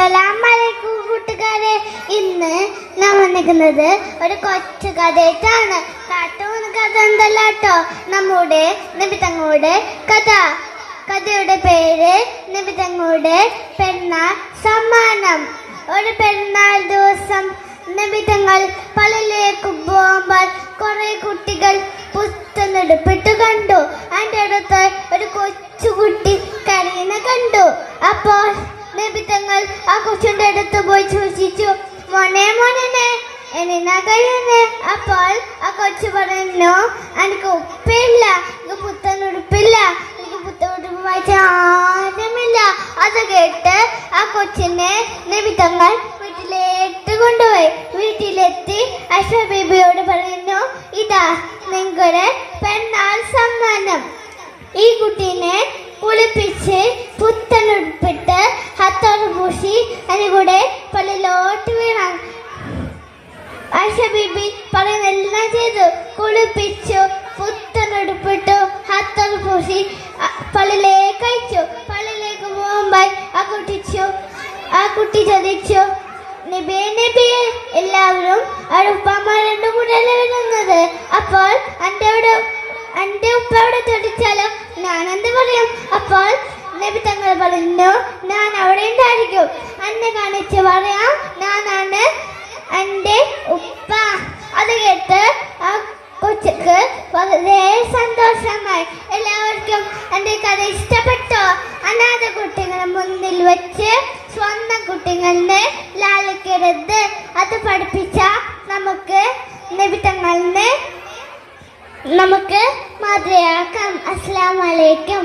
അസ്സലാമലൈക്കും കൂട്ടുകാരെ. ഇന്ന് ഞാൻ വന്നിരിക്കുന്നത് ഒരു കൊച്ചു കഥയായിട്ടാണ്. കാർട്ടൂൺ കഥ എന്തല്ലാട്ടോ, നമ്മുടെ നബിതങ്ങളുടെ കഥ. കഥയുടെ പേര് നബിതങ്ങളുടെ പെരുന്നാൾ സമ്മാനം. ഒരു പെരുന്നാൾ ദിവസം നബിതങ്ങൾ പള്ളിയിലേക്ക് പോകുമ്പോൾ കുറെ കുട്ടികൾ പുസ്തകമെടുപ്പിട്ട് കണ്ടു. അതിൻ്റെ അടുത്ത് ഒരു കൊച്ചുകുട്ടി കരയുന്ന കണ്ടു. അപ്പോൾ നബിതങ്ങൾ ആ കൊച്ചിന്റെ അടുത്ത് പോയി ചോദിച്ചു, മോനെ മോനെ എന്നാ കഴിയുന്നേ? അപ്പോൾ ആ കൊച്ചു പറഞ്ഞു, എനിക്ക് ഉപ്പില്ല, എനിക്ക് പുത്തനുടുപ്പില്ല, എനിക്ക് പുത്തനുടുപ്പ് വായിച്ച ആരുമില്ല. അത് കേട്ട് ആ കൊച്ചിനെ നബിതങ്ങൾ വീട്ടിലേക്ക് കൊണ്ടുപോയി. വീട്ടിലെത്തി ആയിഷ ബീബിയോട് പറഞ്ഞു, ഇതാ നിങ്ങളുടെ പെരുന്നാൾ സമ്മാനം. ഈ കുട്ടീനെ കുളിപ്പിച്ച് പുത്തനുടുപ്പിട്ട് ഹത്തോട് പൂശി അതിലൂടെ പള്ളിയിലോട്ട് വീണാൻ. ആയിഷ ബീബി പറയുന്നെല്ലാം ചെയ്തു. കുളിപ്പിച്ചു, പുത്തനുടുപ്പിട്ടു, ഹത്തോട് പൂശി പള്ളിയിലേക്ക് അയച്ചു. പള്ളിയിലേക്ക് പോകുമ്പോൾ ആ കുട്ടി ചോദിച്ചു, നബിയെ നബിയെ, എല്ലാവരും ഉപ്പമാരുടെ കൂടെയല്ലേ വരുന്നത്. അപ്പോൾ എന്റെ ഉപ്പ അവിടെ ചോദിച്ചാലോ ഞാൻ എന്ത് പറയും? അപ്പോൾ നബി തങ്ങൾ പറഞ്ഞു, ഞാൻ അവിടെ ഉണ്ടായിരിക്കും, എന്നെ കാണിച്ച് പറയാം, ഞാനാണ് എന്റെ ഉപ്പ. അത് കേട്ട് ആ കൊച്ചുക്ക് വളരെ സന്തോഷമായി. എല്ലാവർക്കും എന്റെ കഥ ഇഷ്ടപ്പെട്ടോ? അനാഥ കുട്ടികളെ മുന്നിൽ വെച്ച് സ്വന്തം കുട്ടികളെ ലാളിക്കരുത്. അത് പഠിപ്പിച്ച നമുക്ക് നബി തങ്ങളിനെ നമുക്ക് മാതൃയാക്കാം. അസ്സലാമു അലൈക്കും.